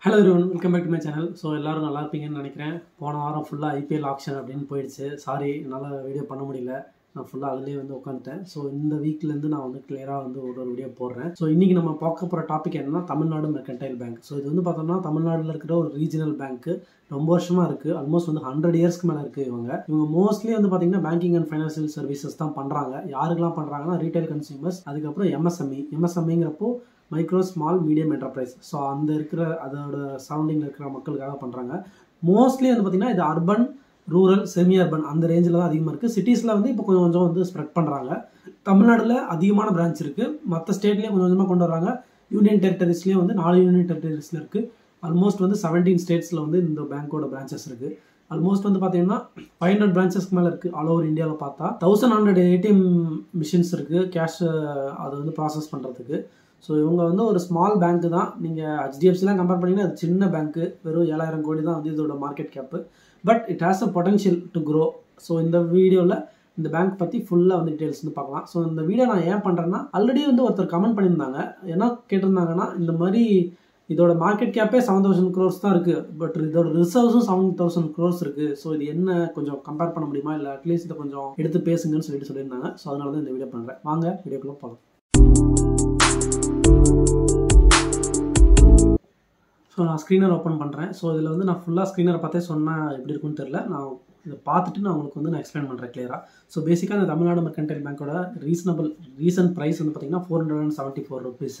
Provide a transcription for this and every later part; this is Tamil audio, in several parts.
Hello everyone, welcome back to my channel. So எல்லோரும் நல்லா இருப்பீங்கன்னு நினைக்கிறேன். போன வாரம் ஃபுல்லாக ஐபிஎல் ஆப்ஷன் அப்படின்னு போயிடுச்சு. சாரி, என்னால் வீடியோ பண்ண முடியல. நான் ஃபுல்லாக அதுலேயே உட்காந்துட்டேன். ஸோ இந்த வீக்லேருந்து நான் கிளியராக ஒரு வீடியோ போடுறேன். ஸோ இன்றைக்கி நம்ம பார்க்க போகிற டாபிக் என்னன்னா தமிழ்நாடு மெர்கன்டைல் பேங்க். ஸோ இது பார்த்தோம்னா தமிழ்நாட்டில் இருக்கிற ஒரு ரீஜனல் பேங்க்கு. ரொம்ப வருஷமாக இருக்குது. ஆல்மோஸ்ட் 100 இயர்ஸ்க்கு மேலே இருக்குது. இவங்க மோஸ்ட்லி பார்த்தீங்கன்னா பேங்கிங் அண்ட் ஃபைனான்சியல் சர்வீசஸ் தான் பண்ணுறாங்க. யாருக்கெல்லாம் பண்ணுறாங்கன்னா ரீட்டைல் கன்சியூமர்ஸ், அதுக்கப்புறம் எம்எஸ்எம்இங்கிறப்போ micro small medium enterprise. So அந்த அதோட சரௌண்டிங்கில் இருக்கிற மக்களுக்காக பண்ணுறாங்க. மோஸ்ட்லி பார்த்தீங்கன்னா இது அர்பன், ரூரல், செமி அர்பன் அந்த ரேஞ்சில் தான் அதிகமாக இருக்குது. சிட்டிஸில் இப்போ கொஞ்சம் கொஞ்சம் ஸ்ப்ரெட் பண்ணுறாங்க. தமிழ்நாட்டில் அதிகமான பிரான்ச் இருக்குது. மற்ற ஸ்டேட்லேயும் கொஞ்சம் கொஞ்சமாக கொண்டு வராங்க. யூனியன் டெரிட்டரிஸ்லேயும் 4 யூனியன் டெரிட்டரிஸில் இருக்குது. ஆல்மோஸ்ட் 17 ஸ்டேட்ஸில் இந்த பேங்க்கோட பிரான்ச்சஸ் இருக்குது. ஆல்மோஸ்ட் பார்த்தீங்கன்னா 500 பிரான்ச்சஸ்க்கு மேலே இருக்குது. ஆல் ஓவர் இந்தியாவில் பார்த்தா 1100 ஏடிஎம் மிஷின்ஸ் இருக்குது கேஷ் அதை ப்ராசஸ் பண்ணுறதுக்கு. ஸோ இவங்க ஒரு ஸ்மால் பேங்க்கு தான். நீங்கள் ஹெச்டிஎஃப்சிலாம் கம்பேர் பண்ணிங்கன்னா அது சின்ன பேங்க்கு. வெறும் 7000 கோடி தான் இதோட market gap. But it has a potential to grow. So இந்த வீடியோவில் இந்த பேங்க் பற்றி ஃபுல்லாக டீட்டெயில்ஸ் பார்க்கலாம். ஸோ இந்த வீடியோ நான் ஏன் பண்ணுறேன்னா, ஆல்ரெடி ஒருத்தர் கமெண்ட் பண்ணியிருந்தாங்க. என்ன கேட்டிருந்தாங்கன்னா, இந்த மாதிரி இதோட மார்க்கெட் கேப்பே 7000 crores தான் இருக்குது. பட் இதோட ரிசர்வ்ஸும் 7000 crores இருக்குது. ஸோ இது என்ன கொஞ்சம் கம்பேர் பண்ண முடியுமா, இல்லை அட்லீஸ்ட் இதை கொஞ்சம் எடுத்து பேசுங்கன்னு சொல்லியிருந்தாங்க. ஸோ அதனால தான் இந்த வீடியோ பண்ணுறேன். வாங்க வீடியோக்குள்ளே போகலாம். ஸோ நான் ஸ்க்ரீனர் ஓப்பன் பண்ணுறேன். ஸோ இதில் நான் ஃபுல்லாக ஸ்க்ரீனரை பார்த்தே சொன்னால் எப்படி இருக்குன்னு தெரில. நான் இதை பார்த்துட்டு நான் உங்களுக்கு நான் எக்ஸ்பிளைன் பண்ணுறேன் கிளியராக. ஸோ பேசிக்காக இந்த தமிழ்நாடு மெர்கன்டைல் பேங்க்கோட ரீசன்ட் ப்ரைஸ் பார்த்தீங்கன்னா 474 rupees.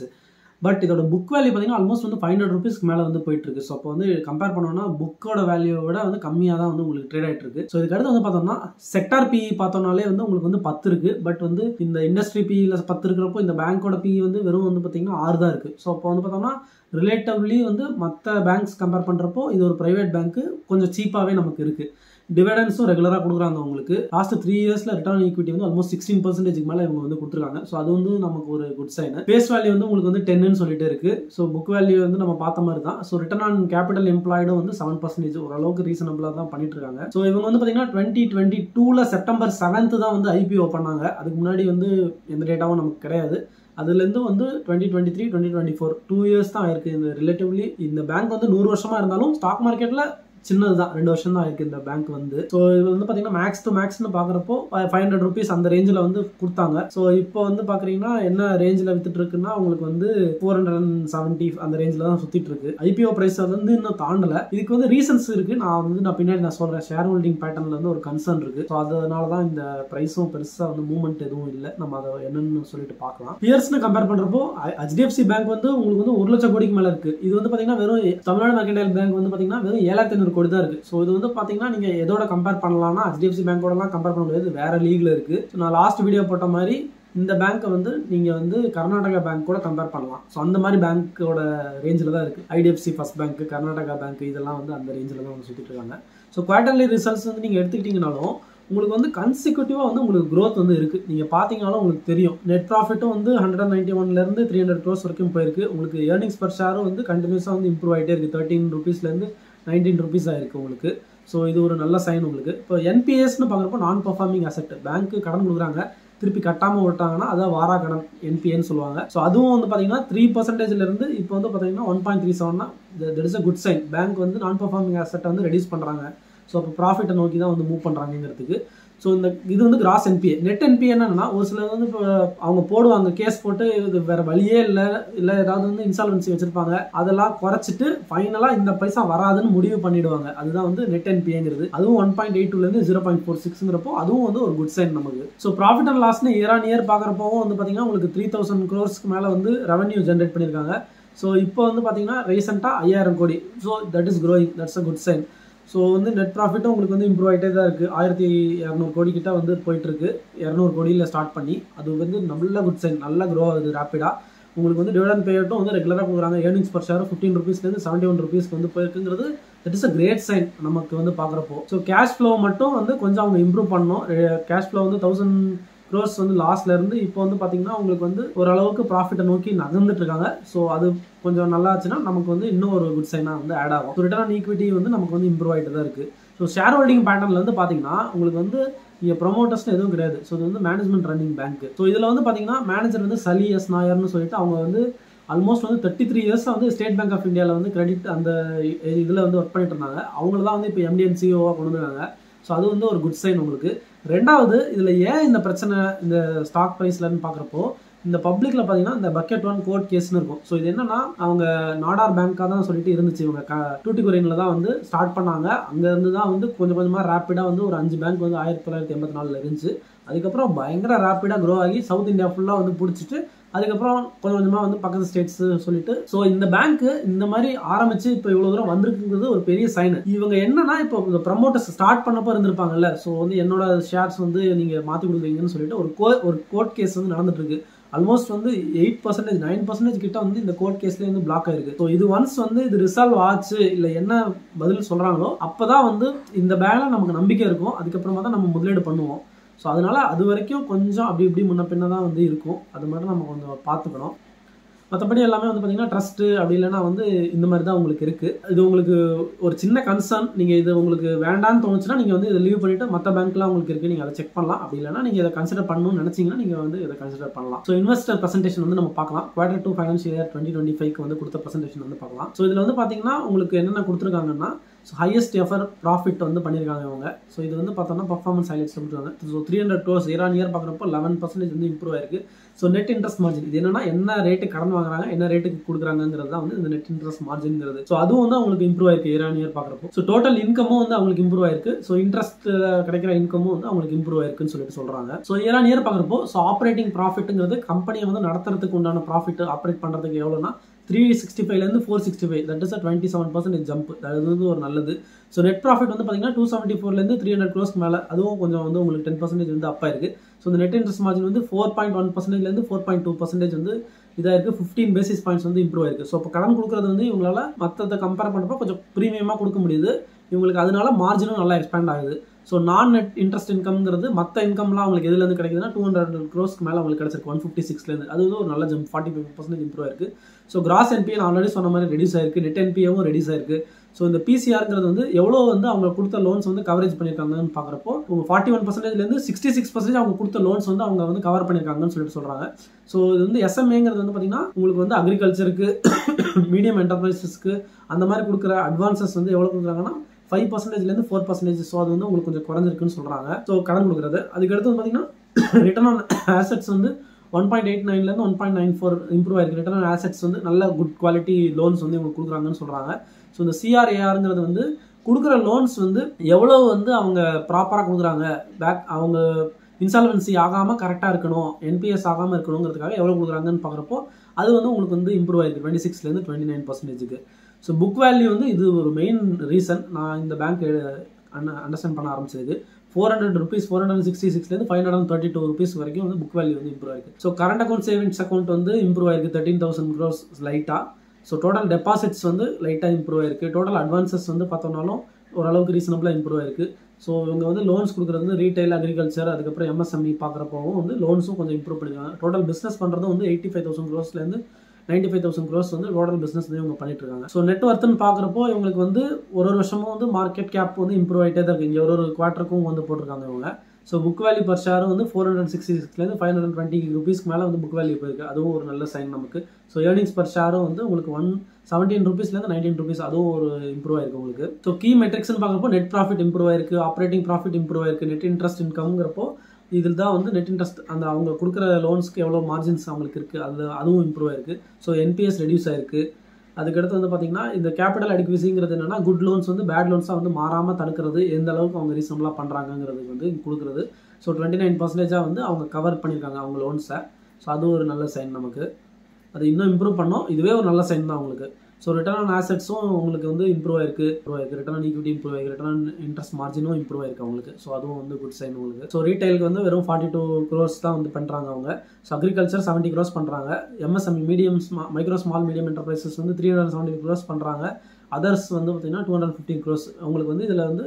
பட் இதோட புக் வேல்யூ பார்த்தீங்கன்னா ஆல்மோஸ்ட் 500 rupeesக்கு மேலே போயிட்டுருக்கு. ஸோ அப்போ கம்பேர் பண்ணோன்னா புக்கோட வேல்யூவோட கம்மியாக தான் உங்களுக்கு ட்ரேட் ஆகிட்டு இருக்கு. ஸோ இதுக்கடுத்து பார்த்தோம்னா செக்டார் பிஇ பார்த்தோம்னாலே உங்களுக்கு 10 இருக்குது. பட் இந்த இண்டஸ்ட்ரி பிஇயில் 10 இருக்கிறப்போ இந்த பேங்க்கோட பிஇ வெறும் பார்த்தீங்கன்னா 6 தான் இருக்குது. ஸோ அப்போ பார்த்தோம்னா ரிலேட்டிவ்லி மற்ற பேங்க்ஸ் கம்பேர் பண்ணுறப்போ இது ஒரு ப்ரைவேட் பேங்க்கு கொஞ்சம் சீப்பாகவே நமக்கு இருக்குது. டிவிடன்ஸும் ரெகுலராக கொடுக்குறாங்க. உங்களுக்கு லாஸ்ட் 3 இயர்ஸில் ரிட்டர்ன் ஈக்விட்டி ஆல்மோஸ்ட் 16% மேலே இவங்க கொடுத்துருக்காங்க. ஸோ அது நமக்கு ஒரு குட் சைன். பேஸ் வேல்யூ உங்களுக்கு 10ன்னு சொல்லிட்டு இருக்கு. ஸோ புக் வேல்யூ நம்ம பார்த்த மாதிரி தான். ஸோ ரிட்டர்ன் ஆன் கேபிட்டல் எம்ப்ளாய்டும் 7% ஓரளவுக்கு ரீசனபிளாக தான் பண்ணிட்டு இருக்காங்க. ஸோ இவங்க பார்த்தீங்கன்னா 2022 செப்டம்பர் 7 தான் ஐபிஓ பண்ணாங்க. அதுக்கு முன்னாடி எந்த டேட்டாவும் நமக்கு கிடையாது. அதுலேருந்து 2023, 2024 2 இயர்ஸ் தான் ஆயிருக்கு. இந்த ரிலேட்டிவ்லி இந்த பேங்க் 100 வருஷமா இருந்தாலும் ஸ்டாக் மார்க்கெட்டில் சின்னது தான், 2 வருஷம் தான் ஆயிருக்கு இந்த பேங்க் ஸோ இது பார்த்தீங்கன்னா மேக்ஸ் டு மேக்ஸ்னு பார்க்குறப்போ 500 rupees அந்த ரேஞ்சில் கொடுத்தாங்க. ஸோ இப்போ பார்க்குறீங்கன்னா என்ன ரேஞ்சில் வித்துட்டு இருக்குன்னா உங்களுக்கு 470 அந்த ரேஞ்சில் தான் சுற்றிட்டு இருக்கு. ஐபிஓ ப்ரைஸ் இன்னும் தாண்டலை. இதுக்கு ரீசன்ஸ் இருக்கு. நான் பின்னாடி சொல்கிறேன். ஷேர் ஹோல்டிங் பேட்டர்ன்ல ஒரு கன்சர்ன் இருக்கு. ஸோ அதனால தான் இந்த ப்ரைஸும் பெருசாக மூவ்மெண்ட் எதுவும் இல்லை. நம்ம அதை என்னன்னு சொல்லிட்டு பார்க்கலாம். பியர்ஸ்னு கம்பேர் பண்ணுறப்போ ஹெச்டிஎஃப்சி பேங்க் உங்களுக்கு 1 லட்சம் கோடிக்கு மேலே இருக்கு. இது பார்த்தீங்கன்னா வெறும் தமிழ்நாடு மெர்கன்டைல் பேங்க் பார்த்தீங்கன்னா வெறும் 7500 கோடி தான் இருக்கு. ஸோ இது பார்த்தீங்கன்னா நீங்க எதோட கம்பேர் பண்ணலாம்னா ஹெச்டிஎஃப்சி பேங்கோடலாம் கம்பேர் பண்ண முடியாது, வேற லீக்ல இருக்கு. ஸோ நான் லாஸ்ட் வீடியோ போட்ட மாதிரி இந்த பேங்க்கை நீங்க கர்நாடகா பேங்க் கூட கம்பேர் பண்ணலாம். ஸோ அந்த மாதிரி பேங்க்கோட ரேஞ்சில் தான் இருக்கு. IDFC first bank, Karnataka bank இதெல்லாம் அந்த ரேஞ்சில் தான் சுத்திட்டு இருக்காங்க. ஸோ குவார்டர்லி ரிசல்ட்ஸ் நீங்க எடுத்துக்கிட்டீங்கனாலும் உங்களுக்கு கன்சிக்யூட்டிவா உங்களுக்கு growth இருக்கு. நீங்க பாத்தீங்கனாலும் உங்களுக்கு தெரியும். நெட் ப்ராஃபிட்டும் 191ல இருந்து 300 crores வரைக்கும் போயிருக்கு. உங்களுக்கு ஏர்னிங்ஸ் பர் ஷேரும் கண்டினியூஸா இம்ப்ரூவ் ஆகிட்டே இருக்கு. 13 rupeesல இருந்து 19 rupees ஆயிருக்கு உங்களுக்கு. ஸோ இது ஒரு நல்ல சைன் உங்களுக்கு. இப்போ என்பிஎஸ்ன்னு பார்க்குறப்போ நான் பெர்ஃபார்மிங் அசெட். பேங்க்கு கடன் கொடுக்குறாங்க, திருப்பி கட்டாமல் விட்டாங்கன்னா அதான் வாரா கடன், என்பிஏன்னு சொல்லுவாங்க. ஸோ அதுவும் பார்த்தீங்கன்னா 3% இருந்து இப்போ பார்த்தீங்கன்னா 1.37 that is a good sign. Bank non performing அசெட்டை ரெடியூஸ் பண்ணுறாங்க. ஸோ அப்போ ப்ராஃபிட்டை நோக்கி தான் மூவ் பண்ணுறாங்கிறதுக்கு. ஸோ இது கிராஸ் என்பிஏ. நெட் என்பிஏ என்னன்னா ஒரு சிலர் இப்போ அவங்க போடுவாங்க கேஸ் போட்டு, இது வேற வழியே இல்லை ஏதாவது இன்சால்வன்சி வச்சிருப்பாங்க. அதெல்லாம் குறைச்சிட்டு ஃபைனலாக இந்த பைசா வராதுன்னு முடிவு பண்ணிடுவாங்க. அதுதான் நெட் என்பிஏங்கிறது. அதுவும் 1.82லேருந்து 0.46ங்கிறப்போ அதுவும் ஒரு குட் சைன் நமக்கு. ஸோ ப்ராஃபிட் அண்ட் லாஸ்னு இயர் ஆன் இயர் பார்க்குறப்போ பார்த்தீங்கன்னா உங்களுக்கு 3000 crores மேலே ரெவன்யூ ஜென்ரேட் பண்ணியிருக்காங்க. ஸோ இப்போ பார்த்தீங்கன்னா ரீசெண்டாக 5000 கோடி. So that is growing, that's a good sign. So net ப்ராஃபிட்டும் உங்களுக்கு இம்ப்ரூவ் ஆகிட்டே தான் இருக்குது. 1200 கோடி கிட்ட போயிட்டு இருக்கு. 200 கோடியில் ஸ்டார்ட் பண்ணி அது நல்ல குட் சைன், நல்லா க்ரோ ஆகுது ரேப்பிடாக. உங்களுக்கு டிவிடெண்ட் பேயட்டும் ரெகுலராக கொடுக்குறாங்க. ஏர்னிங்ஸ் பர் ஷேர் 15 rupeesலேருந்து 71 rupeesக்கு போயிருக்குங்கிறது that is a great sign நமக்கு பார்க்குறப்போ. ஸோ கேஷ் ஃப்ளோ மட்டும் கொஞ்சம் அவங்க இம்ப்ரூவ் பண்ணணும். கேஷ் ஃப்ளோ 1000 crores லாஸ்ட்ல இருந்து இப்போ பார்த்தீங்கன்னா உங்களுக்கு ஓரளவுக்கு ப்ராஃபிட்டை நோக்கி நகர்ந்துட்டு இருக்காங்க. ஸோ அது கொஞ்சம் நல்லா ஆச்சுன்னா நமக்கு இன்னும் ஒரு குட் சைனாக ஆட் ஆகும். ஸோ ரிட்டர்ன் ஆன் ஈக்விட்டி நமக்கு இம்ப்ரூவ் ஆகிட்டு தான் இருக்கு. ஸோ ஷேர் ஹோல்டிங் பேட்டர்ன்ல பார்த்தீங்கன்னா உங்களுக்கு இங்கே ப்ரொமோட்டர்ஸ்னு எதுவும் கிடையாது. ஸோ இது மேனேஜ்மெண்ட் ரன்னிங் பேங்க். ஸோ இதில் பார்த்தீங்கன்னா மேனேஜர் சலி எஸ் நாயர்னு சொல்லிட்டு அவங்க ஆல்மோஸ்ட் வந்து 33 இயர்ஸாக வந்து ஸ்டேட் பேங்க் ஆஃப் இந்தியாவில் வந்து கிரெடிட் அந்த இதில் வந்து ஒர்க் பண்ணிட்டு இருந்தாங்க. அவங்கள தான் வந்து இப்போ MD and CEO கொண்டு வந்துருக்காங்க. ஸோ அது வந்து ஒரு குட் சைன் உங்களுக்கு. ரெண்டாவது இதில் ஏன் இந்த பிரச்சனை இந்த ஸ்டாக் ப்ரைஸ்லன்னு பார்க்குறப்போ இந்த பப்ளிக்கில் பார்த்தீங்கன்னா இந்த பக்கெட் 1 கோர்ட் கேஸ்னு இருக்கும். ஸோ இது என்னன்னா அவங்க நாடார் பேங்காக தான் சொல்லிட்டு இருந்துச்சு. இவங்க டூட்டிகுரினில் தான் வந்து ஸ்டார்ட் பண்ணாங்க. அங்கேருந்து தான் வந்து கொஞ்சம் கொஞ்சமாக ரேப்பிடாக வந்து ஒரு 5 பேங்க் வந்து 1984 இருந்துச்சு. அதுக்கப்புறம் பயங்கர ரேப்பிடாக க்ரோ ஆகி சவுத் இந்தியா ஃபுல்லாக வந்து பிடிச்சிட்டு அதுக்கப்புறம் கொஞ்சம் கொஞ்சமாக வந்து பக்கத்து ஸ்டேட்ஸ் சொல்லிட்டு ஸோ இந்த பேங்க்கு இந்த மாதிரி ஆரம்பிச்சு இப்போ இவ்வளோ தூரம் வந்திருக்குங்கிறது ஒரு பெரிய சைன். இவங்க என்னன்னா இப்போ இந்த ப்ரமோட்டர்ஸ் ஸ்டார்ட் பண்ணப்போ இருந்திருப்பாங்கல்ல. ஸோ வந்து என்னோட ஷேர்ஸ் வந்து நீங்கள் மாற்றி கொடுக்குறீங்கன்னு சொல்லிட்டு ஒரு கோர்ட் கேஸ் வந்து நடந்துட்டு இருக்கு. ஆல்மோஸ்ட் வந்து 8% 9% கிட்ட வந்து இந்த கோர்ட் கேஸ்லேயே வந்து பிளாக் ஆயிருக்கு. ஸோ இது ஒன்ஸ் வந்து இது ரிசால்வ் ஆச்சு இல்லை என்ன பதில் சொல்கிறாங்களோ அப்போதான் வந்து இந்த பேங்க்ல நமக்கு நம்பிக்கை இருக்கும். அதுக்கப்புறமா தான் நம்ம முதலீடு பண்ணுவோம். ஸோ அதனால அது வரைக்கும் கொஞ்சம் அப்படி இப்படி முன்ன பின்ன தான் வந்து இருக்கும். அது மட்டும் நம்ம கொஞ்சம் பார்த்துக்கணும். மற்றபடி எல்லாமே வந்து பார்த்தீங்கன்னா ட்ரஸ்ட்டு அப்படி இல்லைன்னா வந்து இந்த மாதிரி தான் உங்களுக்கு இருக்குது. இது உங்களுக்கு ஒரு சின்ன கன்சர்ன். நீங்கள் இது உங்களுக்கு வேண்டான்னு தோணுச்சுன்னா நீங்கள் வந்து இதை லீவ் பண்ணிவிட்டு மற்ற பேங்க்லாம் உங்களுக்கு இருக்குது, நீங்கள் அதை செக் பண்ணலாம். அப்படி இல்லைன்னா நீங்கள் இதை கன்சிடர் பண்ணணும்னு நினச்சிங்கன்னா நீங்கள் வந்து இதை கன்சிடர் பண்ணலாம். ஸோ இன்வெஸ்டர் ப்ரெசன்டேஷன் வந்து நம்ம பார்க்கலாம். Q2 ஃபைனான்ஷியல் இயர் 2025 வந்து கொடுத்த ப்ரெசன்டேஷன் வந்து பார்க்கலாம். ஸோ இதில் வந்து பார்த்தீங்கன்னா உங்களுக்கு என்னென்ன கொடுத்துருக்காங்கன்னா ஸோ ஹையஸ்ட் எஃபர் ப்ராஃபிட் வந்து பண்ணியிருக்காங்க இவங்க. ஸோ இது வந்து பார்த்தோம்னா பர்ஃபார்மன்ஸ் ஹைலைட்ஸ் கொடுத்துருக்காங்க. ஸோ 300 crores இயர் பார்க்குறப்போ 11% வந்து இம்ப்ரூவ் ஆயிருக்கு. ஸோ நெட் இன்ட்ரெஸ்ட் மார்ஜின் இது என்னன்னா என்ன ரேட்டுக்கு கடன் வாங்குறாங்க என்ன ரேட்டுக்கு கொடுக்குறாங்கிறது தான் வந்து இந்த நெட் இன்ட்ரெஸ்ட் மார்ஜின்ங்கிறது. ஸோ அதுவும் வந்து அவங்களுக்கு இம்ப்ரூவ் ஆயிருக்கு இயர் பார்க்குறப்போ. ஸோ டோட்டல் இன்கமும் வந்து அவங்களுக்கு இம்ப்ரூவ் ஆயிருக்கு. ஸோ இன்ட்ரெஸ்ட் கிடைக்கிற இன்கமும் வந்து அவங்களுக்கு இம்ப்ரூவ் ஆயிருக்குன்னு சொல்லிட்டு சொல்றாங்க. ஸோ இயர் பார்க்குறப்போ ஸோ ஆப்ரேட்டிங் ப்ராஃபிட்ங்கிறது கம்பெனியை வந்து நடத்துறதுக்கு உண்டான ப்ராஃபிட் ஆப்ரேட் பண்ணுறதுக்கு எவ்வளோனா 365 465 தட் இஸ் 27% ஜம்ப். அது வந்து ஒரு நல்லது. ஸோ நெட் ப்ராஃபிட் வந்து பார்த்தீங்கன்னா 274 300 crores மேலே அதுவும் கொஞ்சம் வந்து உங்களுக்கு 10% வந்து அப்பா இருக்கு. ஸோ இந்த நெட் இன்ட்ரெஸ்ட் மார்ஜின் வந்து 4.1% 4.2% வந்து இதாக இருக்குது. 15 basis points வந்து இம்ப்ரூவ் ஆயிருக்கு. ஸோ இப்போ கடன் கொடுக்குறது வந்து இவங்களால மற்றதை கம்பேர் பண்ணுறப்போ கொஞ்சம் ப்ரீமியமாக கொடுக்க முடியுது இவங்களுக்கு. அதனால மார்ஜினும் நல்லா எக்ஸ்பேண்ட் ஆகுது. ஸோ நான் நெட் இன்ட்ரெஸ்ட் இன்கம்ங்கிறது மற்ற இன்கம்லாம் அவங்களுக்கு எதுலேருந்து கிடைக்குதுன்னா 200 crores மேலே அவங்களுக்கு கிடைச்சிருக்கு 156 அது வந்து ஒரு நல்ல ஜம்ப் 45% இம்ப்ரூவ் ஆயிருக்கு. ஸோ கிராஸ் என்பிஏ நான் ஆல்ரெடி சொன்ன மாதிரி ரெடியூஸ் ஆயிருக்கு. நெட் என்பிஏவும் ரெடியூஸ் ஆயிருக்கு. ஸோ இந்த பிசிஆர்ங்கிறது வந்து எவ்வளோ வந்து அவங்க கொடுத்த லோன்ஸ் வந்து கவரேஜ் பண்ணியிருக்காங்கன்னு பார்க்குறப்போ உங்க 41%லேருந்து 66% அவங்க கொடுத்த லோன்ஸ் வந்து அவங்க வந்து கவர் பண்ணியிருக்காங்கன்னு சொல்லிட்டு சொல்கிறாங்க. ஸோ இது வந்து எஸ்எம்ஏங்கிறது வந்து பார்த்தீங்கன்னா உங்களுக்கு வந்து அக்ரிகல்ச்சருக்கு மீடியம் என்டர்பிரைசஸ்க்கு அந்த மாதிரி கொடுக்குற அட்வான்சஸ் வந்து எவ்வளோ கொடுக்குறாங்கன்னா 5%லேருந்து 4%. ஸோ அது வந்து உங்களுக்கு கொஞ்சம் குறைஞ்சிருக்குன்னு சொல்கிறாங்க. ஸோ கடன் கொடுக்குறது. அதுக்கடுத்து வந்து பார்த்தீங்கன்னா ரிட்டர்ன் ஆன் ஆசெட்ஸ் வந்து 1.89லேருந்து 1.94 இம்ப்ரூவ் ஆயிருக்கு. ரிட்டர்ன் ஆன் ஆசெட்ஸ் வந்து நல்ல குட் குவாலிட்டி லோன்ஸ் வந்து இவங்க கொடுக்குறாங்கன்னு சொல்கிறாங்க. ஸோ இந்த CRARங்கிறது வந்து கொடுக்குற லோன்ஸ் வந்து எவ்வளோ வந்து அவங்க ப்ராப்பராக கொடுக்குறாங்க பேக் அவங்க இன்சால்வன்சி ஆகாமல் கரெக்டாக இருக்கணும் NPS ஆகாமல் இருக்கணுங்கிறதுக்காக எவ்வளோ கொடுக்குறாங்கன்னு பார்க்குறப்போ அது வந்து உங்களுக்கு வந்து இம்ப்ரூவ் ஆயிருக்கு 26லேருந்து 29%. ஸோ புக் வேல்யூ வந்து இது ஒரு மெயின் ரீசன் நான் இந்த பேங்க் அண்டர்ஸ்டாண்ட் பண்ண ஆரம்பிச்சதுக்கு. 400 rupees 466லேருந்து 532 rupees வரைக்கும் வந்து புக் வேல்யூ வந்து இம்ப்ரூவ் ஆயிருக்கு. So current account savings account வந்து இம்ப்ரூவ் ஆயிருக்கு 13,000 crores லைட்டாக. ஸோ டோட்டல் டெபாசிட்ஸ் வந்து லைட்டாக இம்ப்ரூவ் ஆயிருக்கு. டோட்டல் அட்வான்சஸ் வந்து பார்த்தோம்னாலும் ஓரளவுக்கு ரீசனபிளாக இம்ப்ரூவ் ஆயிருக்கு. ஸோ இவங்க வந்து லோன்ஸ் கொடுக்குறது வந்து ரீட்டைல் அக்ரிகல்ச்சர் அதுக்கப்புறம் MSME பார்க்குறப்போவும் வந்து லோன்ஸும் கொஞ்சம் இம்ப்ரூவ் பண்ணிருக்காங்க. டோட்டல் பிஸ்னஸ் பண்ணுறது வந்து 85,000 crores - 95,000 crores வந்து டோட்டல் பிஸ்னஸ் வந்து இவங்க பண்ணிட்டு இருக்காங்க. ஸோ நெட் ஒர்த்துன்னு பார்க்குறப்போ இவங்களுக்கு வந்து ஒரு வருஷமும் வந்து மார்க்கெட் கேப் வந்து இம்ப்ரூவ் ஆகிட்டே தான் இருக்குது. இங்கே ஒரு குவார்ட்டருக்கும் வந்து போட்டிருக்காங்க இவங்க. So book value per share வந்து 466லேருந்து 520 rupees மேலே வந்து புக் வேல்யூ போயிருக்கு. அதுவும் ஒரு நல்ல சைன் நமக்கு. ஸோ ஏர்னிங்ஸ் பர் ஷேரும் வந்து உங்களுக்கு 117 rupeesலேருந்து 19 rupees அதுவும் ஒரு இம்ப்ரூவ் ஆயிருக்கு உங்களுக்கு. ஸோ கீ மெட்ரிக்ஸ்னு பார்க்குறப்போ நெட் ப்ராஃபிட் இம்ப்ரூவ் ஆயிருக்கு. ஆப்ரேட்டிங் ப்ராஃபிட் இம்ப்ரூவ் ஆயிருக்கு. நெட் இன்ட்ரெஸ்ட் இன்கம்ங்கிறப்போ இதில் தான் வந்து நெட் இன்ட்ரெஸ்ட் அந்த அவங்க கொடுக்குற லோன்ஸ்க்கு எவ்வளோ மார்ஜின்ஸ் அவங்களுக்கு இருக்குது அதுவும் இம்ப்ரூவ் ஆயிருக்கு. ஸோ NPS ரெடியூஸ் ஆயிருக்கு. அதுக்கடுத்து வந்து பார்த்தீங்கன்னா இந்த கேபிட்டல் அடிக்விசிங்கிறது என்னன்னா குட் லோன்ஸ் வந்து பேட் லோன்ஸாக வந்து மாறாமல் தடுக்கிறது எந்த அளவுக்கு அவங்க ரீசனபிளாக பண்ணுறாங்கிறது வந்து கொடுக்குறது. ஸோ 29% வந்து அவங்க கவர் பண்ணியிருக்காங்க அவங்க லோன்ஸை. ஸோ அது ஒரு நல்ல சைன் நமக்கு. அது இன்னும் இம்ப்ரூவ் பண்ணோம். இதுவே ஒரு நல்ல சைன் தான் உங்களுக்கு. ஸோ ரிட்டர்ன் ஆன் ஆசெட்ஸும் உங்களுக்கு வந்து இம்ப்ரூவ் ஆயிருக்கு. ரிட்டர்ன் ஆன் ஈக்விட்டி இம்ப்ரூவ் ஆயிருக்கு. ரிட்டர்ன் ஆன் இன்ட்ரெஸ்ட் மார்ஜினும் இம்ப்ரூவ் ஆயிருக்கு அவங்களுக்கு. ஸோ அதுவும் வந்து குட் சைன் உங்களுக்கு. ஸோ ரீட்டைலுக்கு வந்து வெறும் 42 crores தான் வந்து பண்ணுறாங்க அவங்க. ஸோ அக்ரிகல்ச்சர் 70 crores பண்ணுறாங்க. MSME medium micro small medium enterprises வந்து 370 crores பண்ணுறாங்க. அதர்ஸ் வந்து பார்த்தீங்கன்னா 215 crores. உங்களுக்கு வந்து இதில் வந்து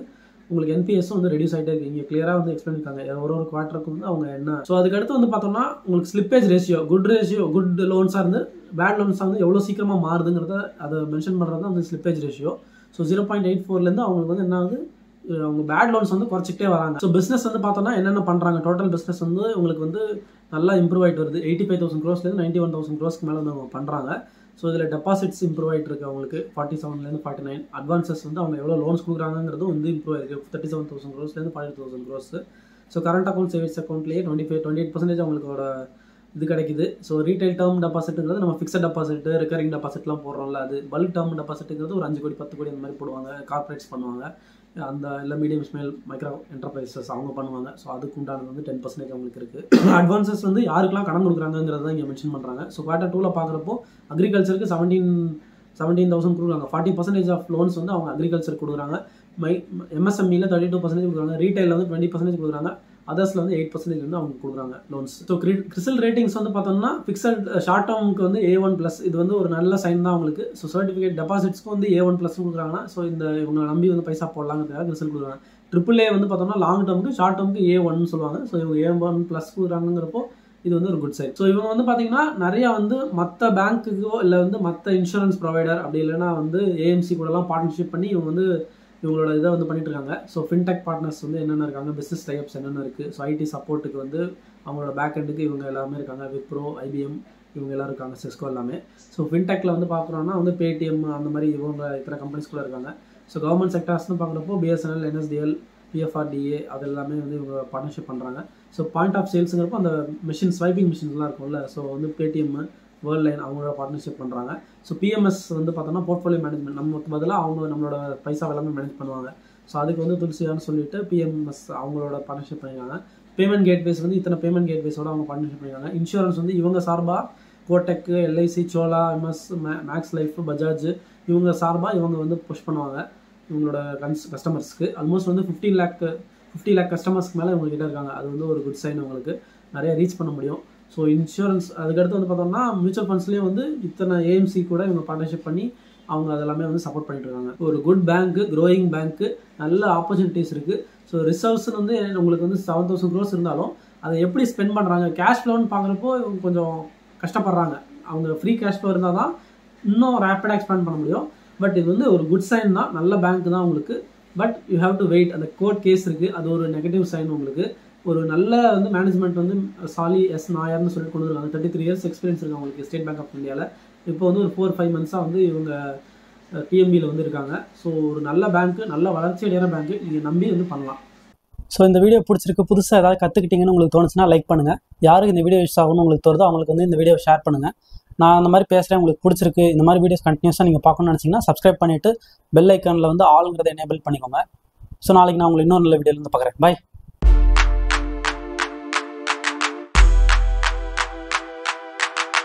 உங்களுக்கு NPSும் வந்து ரெடியூஸ் ஆகிட்டே இருக்கு. இங்கே கிளியராக வந்து எக்ஸ்பிளைன் இருக்காங்க ஒரு குவார்ட்டருக்கு வந்து அவங்க என்ன. ஸோ அதுக்கடுத்து வந்து பார்த்தோம்னா உங்களுக்கு ஸ்லிப்பேஜ் ரேஷியோ குட் லோன்ஸாக இருந்து பேட் லோன்ஸாக வந்து எவ்வளோ சீக்கிரமாக மாறுதுங்கிறத அதை மென்ஷன் பண்ணுறது தான் வந்து ஸ்லிப்பேஜ் ரேஷியோ. ஸோ 0.84லேருந்து அவங்களுக்கு வந்து என்ன ஆகுது அவங்க பேட் லோன்ஸ் வந்து குறைச்சிக்கிட்டே வராங்க. ஸோ பிஸ்னஸ் வந்து பார்த்தோம்னா என்னென்ன பண்ணுறாங்க டோட்டல் பிஸ்னஸ் வந்து உங்களுக்கு வந்து நல்லா இம்ப்ரூவ் ஆகிட்டு வருது. 85,000 crores-லேருந்து 91,000 crores-க்கு மேலே வந்து அவங்க பண்ணுறாங்க. ஸோ இதில் டெபாசிட்ஸ் இம்ப்ரூவ் ஆகிட்டு இருக்கு அவங்களுக்கு 47லேருந்து 49. அட்வான்சஸ் வந்து அவங்க எவ்வளோ லோன்ஸ் கொடுக்குறாங்கிறதும் வந்து இம்ப்ரூவ் ஆகிருக்கு 37,000 crores-லேருந்து 42,000 crores. So current account savings அக்கௌண்ட்லேயே 28% அவங்களோட இது கிடைக்குது. ஸோ ரீட்டைல் டேர்ம் டெபாசிட்டுங்கிறது நம்ம ஃபிக்ஸட் டெபாசிட்டு ரெக்கரிங் டெபாசிட்லாம் போடுறோம்ல, அது பல்க் டேர்ம் டெபாசிட்டுங்கிறது ஒரு 5 கோடி 10 கோடி அந்த மாதிரி போடுவாங்க. கார்பரேட்ஸ் பண்ணுவாங்க, அந்த இல்லை மீடியம் ஸ்மால் மைக்ரோ என்டர்பிரைசஸ் அவங்க பண்ணுவாங்க. ஸோ அதுக்கு உண்டானது வந்து 10% அவங்களுக்கு இருக்குது. அட்வான்சஸ் வந்து யாருக்கெல்லாம் கடன் கொடுக்குறாங்கிறத தான் இங்கே மென்ஷன் பண்ணுறாங்க. ஸோ குவார்ட்டர் 2ல் பார்க்குறப்போ அக்ரிகல்ச்சருக்கு 17,000 கொடுக்குறாங்க. 40% ஆஃப் லோன்ஸ் வந்து அவங்க அக்ரிகல்ச்சர் கொடுக்குறாங்க. MSME-ல 32% கொடுக்குறாங்க. ரீட்டைலில் வந்து 20% கொடுக்குறாங்க. அதர்ஸில் வந்து 8% வந்து அவங்க கொடுக்குறாங்க லோன்ஸ். ஸோ கிறிசல் ரேட்டிங்ஸ் வந்து பார்த்தோம்னா ஃபிக்ஸட் ஷார்ட் டேர்முக்கு வந்து A1+, இது வந்து ஒரு நல்ல சைன் தான் அவங்களுக்கு. ஸோ சர்டிஃபிகேட் டெபாசிட்ஸ்க்கு வந்து A1+ கொடுக்குறாங்கன்னா, ஸோ இந்த இவங்க நம்பி வந்து பைசா போடலாங்கிறதுக்காக கிறிசல் கொடுக்குறாங்க. AAA வந்து பார்த்தோம்னா லாங் டேர்முக்கு, ஷார்ட் டேர்முக்கு A1 சொல்லுவாங்க. ஸோ இவங்க A1+ கொடுக்குறாங்கிறப்போ இது வந்து ஒரு குட் சைட். ஸோ இவங்க வந்து பார்த்தீங்கன்னா நிறையா வந்து மற்ற பேங்க்குக்கோ இல்லை வந்து மற்ற இன்சூரன்ஸ் ப்ரொவைடர் அப்படி இல்லைன்னா வந்து AMC கூடலாம் பார்ட்னர்ஷிப் பண்ணி இவங்க வந்து இவங்களோட இதை வந்து பண்ணிட்டு இருக்காங்க. ஸோ ஃபின்டெக் பார்ட்னர்ஸ் வந்து என்னென்ன இருக்காங்க, பிஸ்னஸ் டைப்ஸ் என்னென்ன இருக்குது. ஸோ ஐடி சப்போர்ட்டுக்கு வந்து அவங்களோட பேக் எண்டுக்கு இவங்க எல்லாமே இருக்காங்க. விப்ரோ, IBM இவங்க எல்லாம் இருக்காங்க, சிஸ்கோ எல்லாமே. ஸோ ஃபின்டெக்கில் வந்து பார்க்குறோன்னா வந்து பேடிஎம் அந்த மாதிரி இவங்க இத்தனை கம்பெனிஸ் கூட இருக்காங்க. ஸோ கவர்மெண்ட் செக்டர்ஸ்னு பார்க்குறப்போ BSNL, NSDL, PFRDA அது எல்லாமே வந்து இவங்க பார்ட்னர்ஷிப் பண்ணுறாங்க. ஸோ பாயிண்ட் ஆஃப் சேல்ஸுங்கிறப்போ அந்த மிஷின் ஸ்வைப்பிங் மிஷின்ஸ்லாம் இருக்கும்ல, ஸோ வந்து பேடிஎம், வேர்ல்ட் லைன் அவங்களோட பார்ட்னர்ஷிப் பண்ணுறாங்க. ஸோ PMS வந்து பார்த்தோன்னா போர்ட்ஃபோலியோ மேனேஜ்மெண்ட், நம்ம பதிலாக அவங்க நம்மளோட பைசா எல்லாமே மேனேஜ் பண்ணுவாங்க. ஸோ அதுக்கு வந்து துளசியான்னு சொல்லிட்டு PMS அவங்களோட பார்ட்னர்ஷிப் பண்ணியிருக்காங்க. பேமெண்ட் கேட்வேஸ் வந்து இத்தனை பேமெண்ட் கேட்வேஸோட அவங்க பார்ட்னர்ஷிப் பண்ணியிருக்காங்க. இன்சூரன்ஸ் வந்து இவங்க சார்பாக கோடெக், LIC, சோலா, MS, மேக்ஸ் லைஃப், பஜாஜ் இவங்க சார்பாக இவங்க வந்து புஷ் பண்ணுவாங்க இவங்களோட கஸ்டமர்ஸ்க்கு. ஆல்மோஸ்ட் வந்து 50 lakh கஸ்டமர்ஸ்க்கு மேலே இவங்ககிட்ட இருக்காங்க. அது வந்து ஒரு குட் சைன், அவங்களுக்கு நிறைய ரீச் பண்ண முடியும். ஸோ இன்சூரன்ஸ் அதுக்கடுத்து வந்து பார்த்தோம்னா மியூச்சுவல் ஃபண்ட்ஸ்லேயும் வந்து இத்தனை AMC கூட இவங்க பார்ட்னர்ஷிப் பண்ணி அவங்க அதெல்லாமே வந்து சப்போர்ட் பண்ணிட்டு இருக்காங்க. ஒரு குட் பேங்க்கு, க்ரோயிங் பேங்க்கு, நல்ல ஆப்பர்ச்சுனிட்டிஸ் இருக்குது. ஸோ ரிசர்வ்ஸ்னு வந்து உங்களுக்கு வந்து 7,000 crores இருந்தாலும் அதை எப்படி ஸ்பெண்ட் பண்ணுறாங்க, கேஷ் ஃப்ளோன்னு பார்க்குறப்போ இவங்க கொஞ்சம் கஷ்டப்படுறாங்க. அவங்க ஃப்ரீ கேஷ் ஃப்ளோ இருந்தால் தான் இன்னும் ரேப்பிடாக எக்ஸ்பேண்ட் பண்ண முடியும். பட் இது வந்து ஒரு குட் சைன் தான், நல்ல பேங்க் தான் உங்களுக்கு. But you have to wait. அந்த கோர்ட் கேஸ் இருக்குது, அது ஒரு நெகட்டிவ் சைன். உங்களுக்கு ஒரு நல்ல வந்து மேனேஜ்மெண்ட் வந்து சாலி S. நாயர்னு சொல்லிட்டு கொண்டு வருவாங்க. 33 years எக்ஸ்பீரியன்ஸ் இருக்குது அவங்களுக்கு ஸ்டேட் பேங்க் ஆஃப் இந்தியாவில். இப்போ வந்து ஒரு 4-5 months வந்து இவங்க TMBயில் வந்து இருக்காங்க. ஸோ ஒரு நல்ல பேங்க்கு, நல்ல வளர்ச்சி அடைகிற பேங்க்கு, நீங்கள் நம்பி வந்து பண்ணலாம். ஸோ இந்த வீடியோ பிடிச்சிருக்கு, புதுசாக ஏதாவது கற்றுக்கிட்டீங்கன்னு உங்களுக்கு தோணுச்சுன்னா லைக் பண்ணுங்கள். யாருக்கு இந்த வீடியோ யூஸ் ஆகணும்னு உங்களுக்கு தோணுதோ அவங்களுக்கு வந்து இந்த வீடியோ ஷேர் பண்ணுங்கள். நான் அந்த மாதிரி பேசுகிறேன், உங்களுக்கு பிடிச்சிருக்கு, இந்த மாதிரி வீடியோஸ் கண்டினியூஸாக நீங்கள் பார்க்கணும்னு நினச்சிங்கன்னா சப்ஸ்கிரைப் பண்ணிவிட்டு பெல் ஐக்கானில் வந்து ஆளுங்கிறத எனேபிள் பண்ணிக்கோங்க. ஸோ நாளைக்கு நான் உங்களுக்கு இன்னொரு நல்ல வீடியோவில் வந்து பார்க்குறேன். பாய்.